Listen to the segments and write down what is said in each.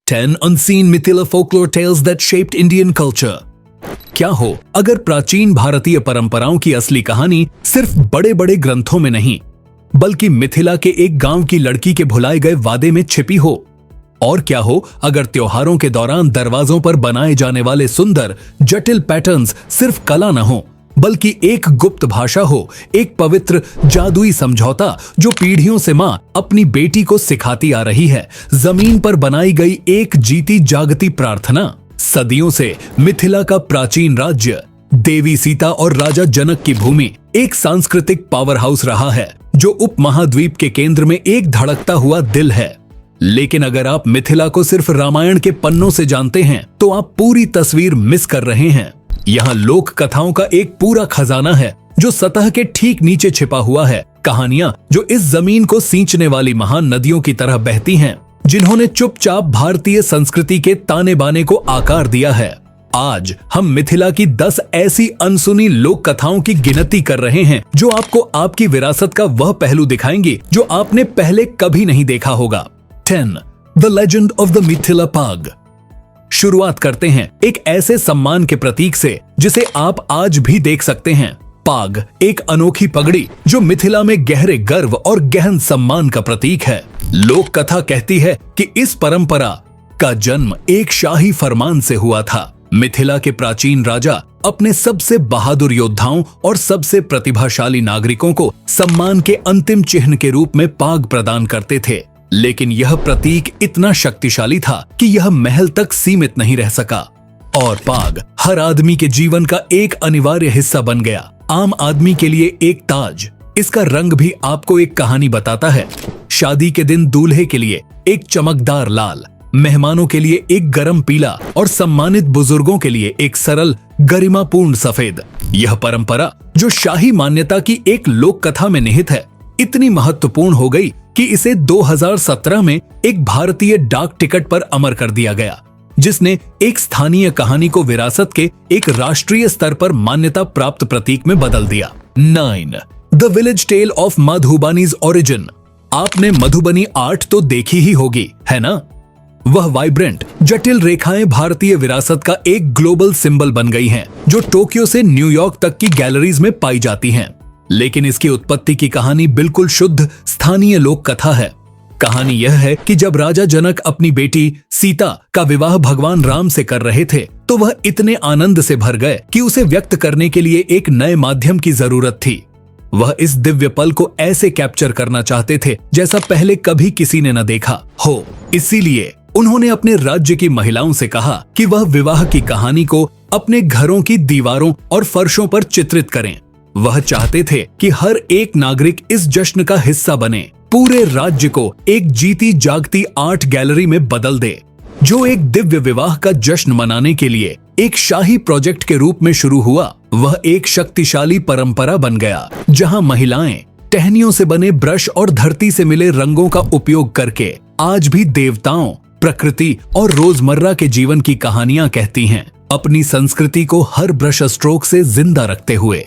10 unseen Mithila folklore tales that shaped Indian culture. क्या हो अगर प्राचीन भारतीय परंपराओं की असली कहानी सिर्फ बड़े बड़े ग्रंथों में नहीं बल्कि मिथिला के एक गांव की लड़की के भुलाए गए वादे में छिपी हो? और क्या हो अगर त्योहारों के दौरान दरवाजों पर बनाए जाने वाले सुंदर जटिल पैटर्न्स सिर्फ कला न हो बल्कि एक गुप्त भाषा हो, एक पवित्र जादुई समझौता जो पीढ़ियों से मां अपनी बेटी को सिखाती आ रही है, जमीन पर बनाई गई एक जीती जागती प्रार्थना। सदियों से मिथिला का प्राचीन राज्य, देवी सीता और राजा जनक की भूमि एक सांस्कृतिक पावर हाउस रहा है जो उपमहाद्वीप के केंद्र में एक धड़कता हुआ दिल है। लेकिन अगर आप मिथिला को सिर्फ रामायण के पन्नों से जानते हैं तो आप पूरी तस्वीर मिस कर रहे हैं। यहाँ लोक कथाओं का एक पूरा खजाना है जो सतह के ठीक नीचे छिपा हुआ है। कहानियां जो इस जमीन को सींचने वाली महान नदियों की तरह बहती हैं, जिन्होंने चुपचाप भारतीय संस्कृति के ताने बाने को आकार दिया है। आज हम मिथिला की 10 ऐसी अनसुनी लोक कथाओं की गिनती कर रहे हैं जो आपको आपकी विरासत का वह पहलू दिखाएंगी जो आपने पहले कभी नहीं देखा होगा। 10. The legend of the Mithila पाग। शुरुआत करते हैं एक ऐसे सम्मान के प्रतीक से जिसे आप आज भी देख सकते हैं। पाग एक अनोखी पगड़ी जो मिथिला में गहरे गर्व और गहन सम्मान का प्रतीक है। लोक कथा कहती है कि इस परंपरा का जन्म एक शाही फरमान से हुआ था। मिथिला के प्राचीन राजा अपने सबसे बहादुर योद्धाओं और सबसे प्रतिभाशाली नागरिकों को सम्मान के अंतिम चिन्ह के रूप में पाग प्रदान करते थे। लेकिन यह प्रतीक इतना शक्तिशाली था कि यह महल तक सीमित नहीं रह सका और पाग हर आदमी के जीवन का एक अनिवार्य हिस्सा बन गया। आम आदमी के लिए एक ताज। इसका रंग भी आपको एक कहानी बताता है। शादी के दिन दूल्हे के लिए एक चमकदार लाल, मेहमानों के लिए एक गरम पीला और सम्मानित बुजुर्गों के लिए एक सरल गरिमापूर्ण सफेद। यह परंपरा जो शाही मान्यता की एक लोक कथा में निहित है, इतनी महत्वपूर्ण हो गई कि इसे 2017 में एक भारतीय डाक टिकट पर अमर कर दिया गया, जिसने एक स्थानीय कहानी को विरासत के एक राष्ट्रीय स्तर पर मान्यता प्राप्त प्रतीक में बदल दिया। 9. The village tale of Madhubani's origin. आपने मधुबनी आर्ट तो देखी ही होगी, है ना? वह वाइब्रेंट जटिल रेखाएं भारतीय विरासत का एक ग्लोबल सिंबल बन गई हैं, जो टोक्यो से न्यूयॉर्क तक की गैलरीज में पाई जाती हैं। लेकिन इसकी उत्पत्ति की कहानी बिल्कुल शुद्ध स्थानीय लोक कथा है। कहानी यह है कि जब राजा जनक अपनी बेटी सीता का विवाह भगवान राम से कर रहे थे तो वह इतने आनंद से भर गए कि उसे व्यक्त करने के लिए एक नए माध्यम की जरूरत थी। वह इस दिव्य पल को ऐसे कैप्चर करना चाहते थे जैसा पहले कभी किसी ने न देखा हो। इसीलिए उन्होंने अपने राज्य की महिलाओं से कहा कि वह विवाह की कहानी को अपने घरों की दीवारों और फर्शों पर चित्रित करें। वह चाहते थे कि हर एक नागरिक इस जश्न का हिस्सा बने, पूरे राज्य को एक जीती जागती आर्ट गैलरी में बदल दे, जो एक दिव्य विवाह का जश्न मनाने के लिए एक शाही प्रोजेक्ट के रूप में शुरू हुआ। वह एक शक्तिशाली परंपरा बन गया जहां महिलाएं टहनियों से बने ब्रश और धरती से मिले रंगों का उपयोग करके आज भी देवताओं, प्रकृति और रोजमर्रा के जीवन की कहानियां कहती हैं, अपनी संस्कृति को हर ब्रश स्ट्रोक से जिंदा रखते हुए।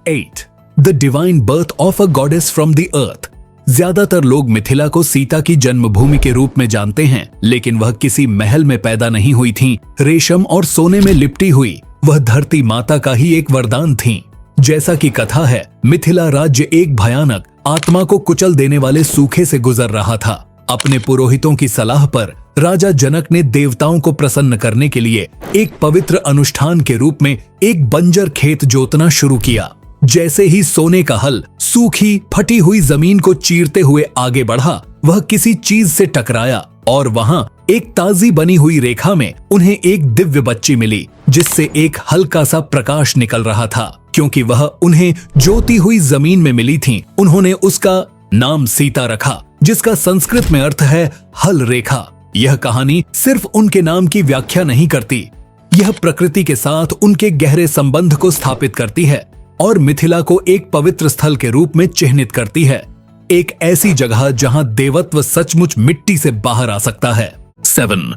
8. The divine birth of a goddess from the earth. ज्यादातर लोग मिथिला को सीता की जन्मभूमि के रूप में जानते हैं, लेकिन वह किसी महल में पैदा नहीं हुई थीं, रेशम और सोने में लिपटी हुई वह धरती माता का ही एक वरदान थीं। जैसा कि कथा है, मिथिला राज्य एक भयानक आत्मा को कुचल देने वाले सूखे से गुजर रहा था। अपने पुरोहितों की सलाह पर राजा जनक ने देवताओं को प्रसन्न करने के लिए एक पवित्र अनुष्ठान के रूप में एक बंजर खेत जोतना शुरू किया। जैसे ही सोने का हल सूखी फटी हुई जमीन को चीरते हुए आगे बढ़ा, वह किसी चीज से टकराया और वहां एक ताजी बनी हुई रेखा में उन्हें एक दिव्य बच्ची मिली, जिससे एक हल्का सा प्रकाश निकल रहा था। क्योंकि वह उन्हें जोती हुई जमीन में मिली थी, उन्होंने उसका नाम सीता रखा, जिसका संस्कृत में अर्थ है हल रेखा। यह कहानी सिर्फ उनके नाम की व्याख्या नहीं करती, यह प्रकृति के साथ उनके गहरे संबंध को स्थापित करती है और मिथिला को एक पवित्र स्थल के रूप में चिह्नित करती है, एक ऐसी जगह जहां देवत्व सचमुच मिट्टी से बाहर आ सकता है। 7.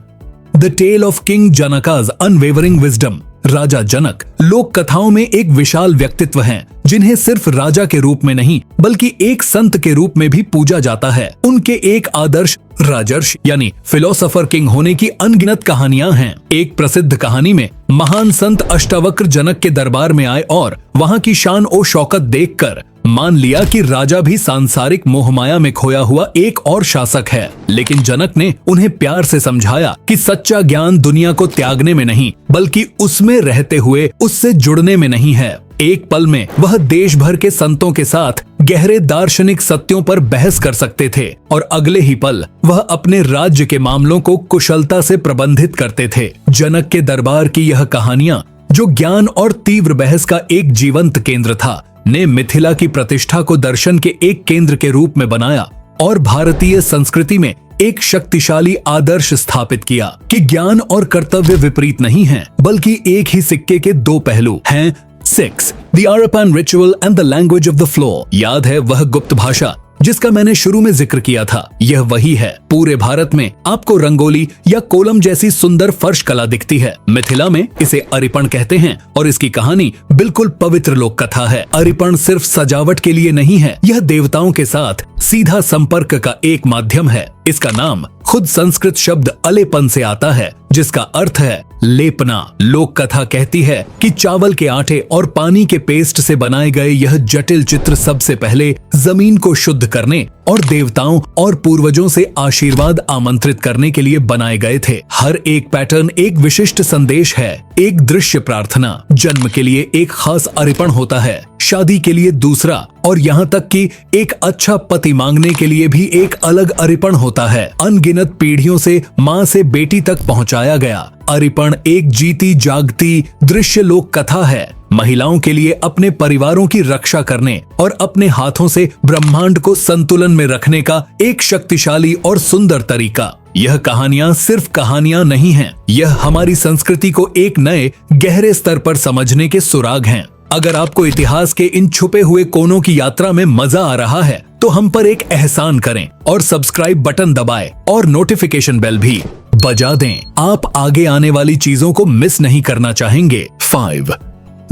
The tale of king Janaka's unwavering wisdom. राजा जनक लोक कथाओं में एक विशाल व्यक्तित्व हैं, जिन्हें सिर्फ राजा के रूप में नहीं बल्कि एक संत के रूप में भी पूजा जाता है। उनके एक आदर्श राजर्षि यानी फिलोसोफर किंग होने की अनगिनत कहानियां हैं। एक प्रसिद्ध कहानी में महान संत अष्टावक्र जनक के दरबार में आए और वहां की शान और शौकत देखकर मान लिया कि राजा भी सांसारिक मोहमाया में खोया हुआ एक और शासक है। लेकिन जनक ने उन्हें प्यार से समझाया कि सच्चा ज्ञान दुनिया को त्यागने में नहीं बल्कि उसमें रहते हुए उससे जुड़ने में नहीं है। एक पल में वह देश भर के संतों के साथ गहरे दार्शनिक सत्यों पर बहस कर सकते थे और अगले ही पल वह अपने राज्य के मामलों को कुशलता से प्रबंधित करते थे। जनक के दरबार की यह कहानियां, जो ज्ञान और तीव्र बहस का एक जीवंत केंद्र था, ने मिथिला की प्रतिष्ठा को दर्शन के एक केंद्र के रूप में बनाया और भारतीय संस्कृति में एक शक्तिशाली आदर्श स्थापित किया कि ज्ञान और कर्तव्य विपरीत नहीं हैं, बल्कि एक ही सिक्के के दो पहलू हैं। 6. The Arapan Ritual and the Language of the Floor। याद है वह गुप्त भाषा जिसका मैंने शुरू में जिक्र किया था? यह वही है। पूरे भारत में आपको रंगोली या कोलम जैसी सुंदर फर्श कला दिखती है। मिथिला में इसे अरिपण कहते हैं और इसकी कहानी बिल्कुल पवित्र लोक कथा है। अरिपण सिर्फ सजावट के लिए नहीं है, यह देवताओं के साथ सीधा संपर्क का एक माध्यम है। इसका नाम खुद संस्कृत शब्द अलेपन से आता है, जिसका अर्थ है लेपना। लोक कथा कहती है कि चावल के आटे और पानी के पेस्ट से बनाए गए यह जटिल चित्र सबसे पहले जमीन को शुद्ध करने और देवताओं और पूर्वजों से आशीर्वाद आमंत्रित करने के लिए बनाए गए थे। हर एक पैटर्न एक विशिष्ट संदेश है। एक दृश्य प्रार्थना, जन्म के लिए एक खास अरिपण होता है, शादी के लिए दूसरा, और यहाँ तक कि एक अच्छा पति मांगने के लिए भी एक अलग अरिपण होता है। अनगिनत पीढ़ियों से माँ से बेटी तक पहुँचाया गया अरिपण एक जीती जागती दृश्य लोक कथा है। महिलाओं के लिए अपने परिवारों की रक्षा करने और अपने हाथों से ब्रह्मांड को संतुलन में रखने का एक शक्तिशाली और सुंदर तरीका। यह कहानियां सिर्फ कहानियां नहीं हैं, यह हमारी संस्कृति को एक नए गहरे स्तर पर समझने के सुराग हैं। अगर आपको इतिहास के इन छुपे हुए कोनों की यात्रा में मजा आ रहा है तो हम पर एक एहसान करें और सब्सक्राइब बटन दबाएं और नोटिफिकेशन बेल भी बजा दें। आप आगे आने वाली चीजों को मिस नहीं करना चाहेंगे। 5.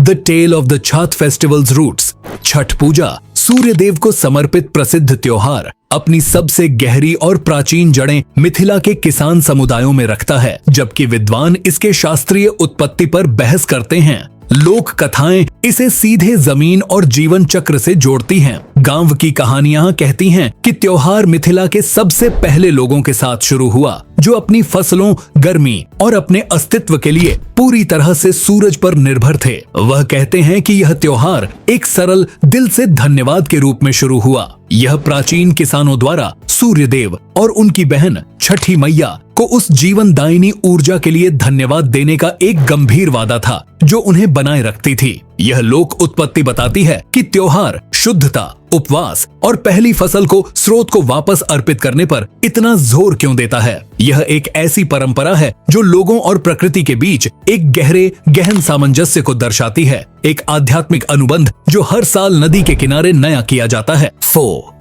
The tale of the Chhath festivals roots. Chhath Puja Surya Dev को समर्पित प्रसिद्ध त्योहार अपनी सबसे गहरी और प्राचीन जड़ें मिथिला के किसान समुदायों में रखता है। जबकि विद्वान इसके शास्त्रीय उत्पत्ति पर बहस करते हैं, लोक कथाएं इसे सीधे जमीन और जीवन चक्र से जोड़ती हैं। गांव की कहानियां कहती हैं कि त्योहार मिथिला के सबसे पहले लोगों के साथ शुरू हुआ, जो अपनी फसलों, गर्मी और अपने अस्तित्व के लिए पूरी तरह से सूरज पर निर्भर थे। वह कहते हैं कि यह त्योहार एक सरल दिल से धन्यवाद के रूप में शुरू हुआ। यह प्राचीन किसानों द्वारा सूर्य देव और उनकी बहन छठी मैया को उस जीवन दायिनी ऊर्जा के लिए धन्यवाद देने का एक गंभीर वादा था, जो उन्हें बनाए रखती थी। यह लोक उत्पत्ति बताती है कि त्योहार शुद्धता, उपवास और पहली फसल को स्रोत को वापस अर्पित करने पर इतना जोर क्यों देता है। यह एक ऐसी परंपरा है जो लोगों और प्रकृति के बीच एक गहन सामंजस्य को दर्शाती है, एक आध्यात्मिक अनुबंध जो हर साल नदी के किनारे नया किया जाता है। 4.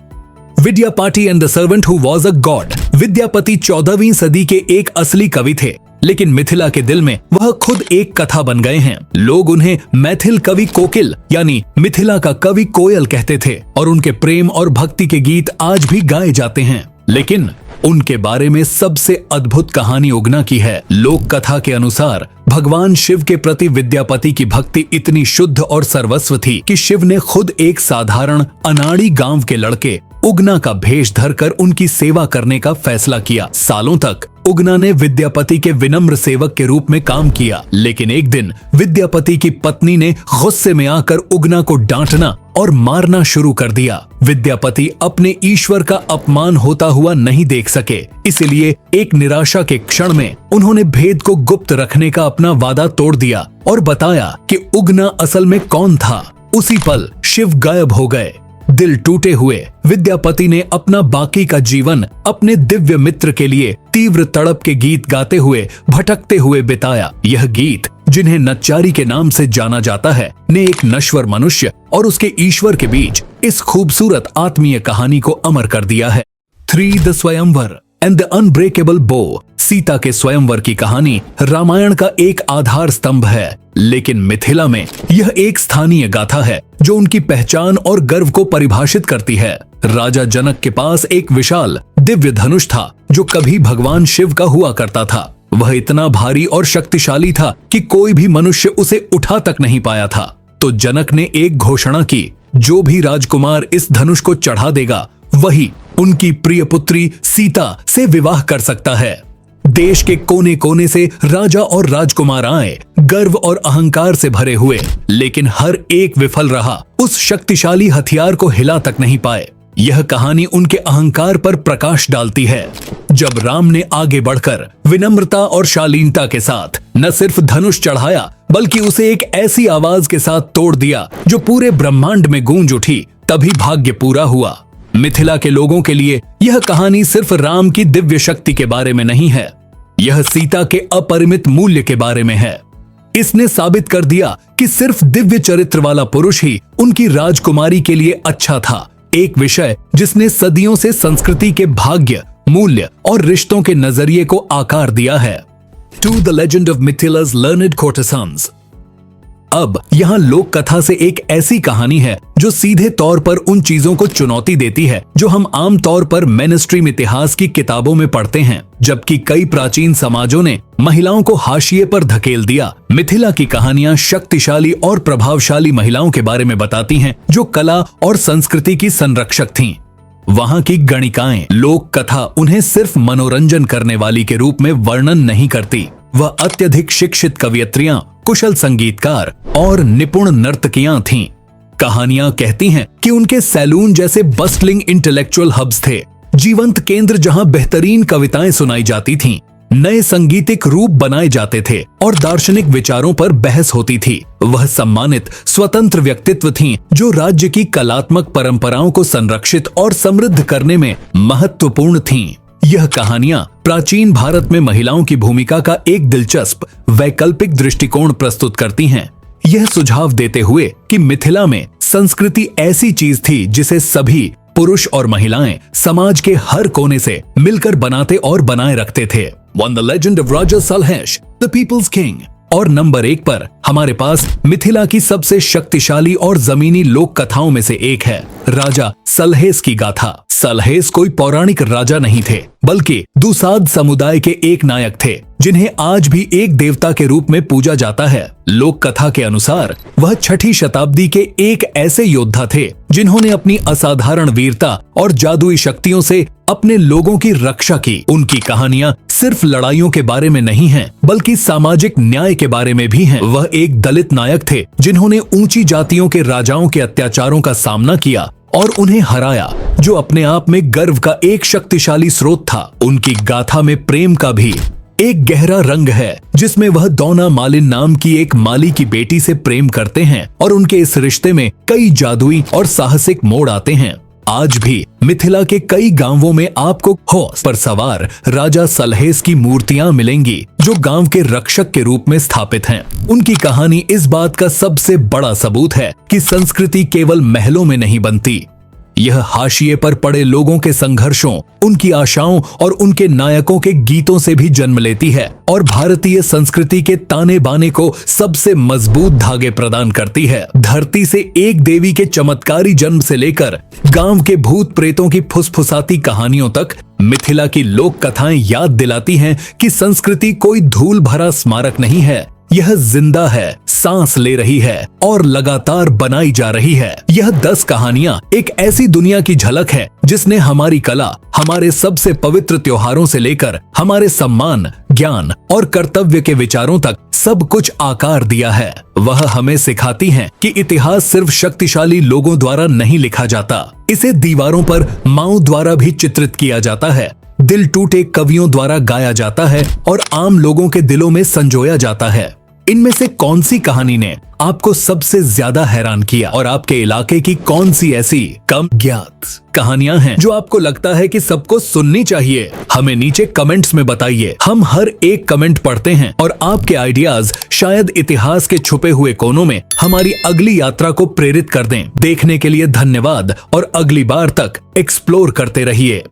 Vidyapati and the servant who was a god. Vidyapati 14वीं सदी के एक असली कवि थे, लेकिन मिथिला के दिल में वह खुद एक कथा बन गए हैं। लोग उन्हें मैथिल कवि कोकिल यानी मिथिला का कवि कोयल कहते थे और उनके प्रेम और भक्ति के गीत आज भी गाए जाते हैं। लेकिन उनके बारे में सबसे अद्भुत कहानी उगना की है। लोक कथा के अनुसार भगवान शिव के प्रति विद्यापति की भक्ति इतनी शुद्ध और सर्वस्व थी कि शिव ने खुद एक साधारण अनाड़ी गांव के लड़के उगना का भेष धरकर उनकी सेवा करने का फैसला किया। सालों तक उगना ने विद्यापति के विनम्र सेवक के रूप में काम किया, लेकिन एक दिन विद्यापति की पत्नी ने गुस्से में आकर उगना को डांटना और मारना शुरू कर दिया। विद्यापति अपने ईश्वर का अपमान होता हुआ नहीं देख सके, इसलिए एक निराशा के क्षण में उन्होंने भेद को गुप्त रखने का अपना वादा तोड़ दिया और बताया कि उगना असल में कौन था। उसी पल शिव गायब हो गए। दिल टूटे हुए विद्यापति ने अपना बाकी का जीवन अपने दिव्य मित्र के लिए तीव्र तड़प के गीत गाते हुए भटकते हुए बिताया। यह गीत, जिन्हें नच्चारी के नाम से जाना जाता है, ने एक नश्वर मनुष्य और उसके ईश्वर के बीच इस खूबसूरत आत्मीय कहानी को अमर कर दिया है। 3. द स्वयंवर। एंड द अनब्रेकेबल बो। सीता के स्वयंवर की कहानी रामायण का एक आधार स्तंभ है, लेकिन मिथिला में यह एक स्थानीय गाथा है जो उनकी पहचान और गर्व को परिभाषित करती है। राजा जनक के पास एक विशाल दिव्य धनुष था जो कभी भगवान शिव का हुआ करता था। वह इतना भारी और शक्तिशाली था कि कोई भी मनुष्य उसे उठा तक नहीं पाया था। तो जनक ने एक घोषणा की, जो भी राजकुमार इस धनुष को चढ़ा देगा वही उनकी प्रिय पुत्री सीता से विवाह कर सकता है। देश के कोने कोने से राजा और राजकुमार आए, गर्व और अहंकार से भरे हुए, लेकिन हर एक विफल रहा। उस शक्तिशाली हथियार को हिला तक नहीं पाए। यह कहानी उनके अहंकार पर प्रकाश डालती है। जब राम ने आगे बढ़कर विनम्रता और शालीनता के साथ न सिर्फ धनुष चढ़ाया, बल्कि उसे एक ऐसी आवाज के साथ तोड़ दिया जो पूरे ब्रह्मांड में गूंज उठी, तभी भाग्य पूरा हुआ। मिथिला के लोगों के लिए यह कहानी सिर्फ राम की दिव्य शक्ति के बारे में नहीं है, यह सीता के अपरिमित मूल्य के बारे में है। इसने साबित कर दिया कि सिर्फ दिव्य चरित्र वाला पुरुष ही उनकी राजकुमारी के लिए अच्छा था। एक विषय जिसने सदियों से संस्कृति के भाग्य, मूल्य और रिश्तों के नजरिए को आकार दिया है। टू द लेजेंड ऑफ मिथिला's learned courtesans। अब यहाँ लोक कथा से एक ऐसी कहानी है जो सीधे तौर पर उन चीजों को चुनौती देती है जो हम आम तौर पर मेनस्ट्रीम इतिहास की किताबों में पढ़ते हैं। जबकि कई प्राचीन समाजों ने महिलाओं को हाशिए पर धकेल दिया, मिथिला की कहानियां शक्तिशाली और प्रभावशाली महिलाओं के बारे में बताती हैं जो कला और संस्कृति की संरक्षक थीं। वहां की गणिकाएं, लोक कथा उन्हें सिर्फ मनोरंजन करने वाली के रूप में वर्णन नहीं करती। वह अत्यधिक शिक्षित कवयित्रियां, कुशल संगीतकार और निपुण नर्तकियां थीं। कहानियां कहती हैं कि उनके सैलून जैसे बस्टलिंग इंटेलेक्चुअल हब्स थे, जीवंत केंद्र जहां बेहतरीन कविताएं सुनाई जाती थीं, नए संगीतिक रूप बनाए जाते थे और दार्शनिक विचारों पर बहस होती थी। वह सम्मानित स्वतंत्र व्यक्तित्व थीं जो राज्य की कलात्मक परंपराओं को संरक्षित और समृद्ध करने में महत्वपूर्ण थीं। यह कहानियां प्राचीन भारत में महिलाओं की भूमिका का एक दिलचस्प वैकल्पिक दृष्टिकोण प्रस्तुत करती हैं, यह सुझाव देते हुए कि मिथिला में संस्कृति ऐसी चीज थी जिसे सभी पुरुष और महिलाएं समाज के हर कोने से मिलकर बनाते और बनाए रखते थे। One the legend of Raja Salhesh, the people's king. और नंबर 1 पर हमारे पास मिथिला की सबसे शक्तिशाली और जमीनी लोक कथाओं में से एक है, राजा सलहेस की गाथा। सलहेस कोई पौराणिक राजा नहीं थे, बल्कि दुसाद समुदाय के एक नायक थे जिन्हें आज भी एक देवता के रूप में पूजा जाता है। लोक कथा के अनुसार वह 6ठी शताब्दी के एक ऐसे योद्धा थे जिन्होंने अपनी असाधारण वीरता और जादुई शक्तियों से अपने लोगों की रक्षा की। उनकी कहानियां सिर्फ लड़ाइयों के बारे में नहीं हैं, बल्कि सामाजिक न्याय के बारे में भी हैं। वह एक दलित नायक थे जिन्होंने ऊंची जातियों के राजाओं के अत्याचारों का सामना किया और उन्हें हराया, जो अपने आप में गर्व का एक शक्तिशाली स्रोत था। उनकी गाथा में प्रेम का भी एक गहरा रंग है, जिसमें वह दौना मालिन नाम की एक माली की बेटी से प्रेम करते हैं और उनके इस रिश्ते में कई जादुई और साहसिक मोड़ आते हैं। आज भी मिथिला के कई गांवों में आपको हॉर्स पर सवार राजा सलहेस की मूर्तियां मिलेंगी जो गांव के रक्षक के रूप में स्थापित हैं। उनकी कहानी इस बात का सबसे बड़ा सबूत है कि संस्कृति केवल महलों में नहीं बनती, यह हाशिए पर पड़े लोगों के संघर्षों, उनकी आशाओं और उनके नायकों के गीतों से भी जन्म लेती है और भारतीय संस्कृति के ताने बाने को सबसे मजबूत धागे प्रदान करती है। धरती से एक देवी के चमत्कारी जन्म से लेकर गांव के भूत प्रेतों की फुसफुसाती कहानियों तक, मिथिला की लोक कथाएं याद दिलाती हैं कि संस्कृति कोई धूल भरा स्मारक नहीं है, यह जिंदा है, सांस ले रही है और लगातार बनाई जा रही है। यह 10 कहानियां एक ऐसी दुनिया की झलक है जिसने हमारी कला, हमारे सबसे पवित्र त्योहारों से लेकर हमारे सम्मान, ज्ञान और कर्तव्य के विचारों तक सब कुछ आकार दिया है। वह हमें सिखाती हैं कि इतिहास सिर्फ शक्तिशाली लोगों द्वारा नहीं लिखा जाता, इसे दीवारों पर माओं द्वारा भी चित्रित किया जाता है, दिल टूटे कवियों द्वारा गाया जाता है और आम लोगों के दिलों में संजोया जाता है। इनमें से कौन सी कहानी ने आपको सबसे ज्यादा हैरान किया और आपके इलाके की कौन सी ऐसी कम ज्ञात कहानियां हैं जो आपको लगता है कि सबको सुननी चाहिए? हमें नीचे कमेंट्स में बताइए। हम हर एक कमेंट पढ़ते हैं और आपके आइडियाज शायद इतिहास के छुपे हुए कोनों में हमारी अगली यात्रा को प्रेरित कर दें। देखने के लिए धन्यवाद और अगली बार तक एक्सप्लोर करते रहिए।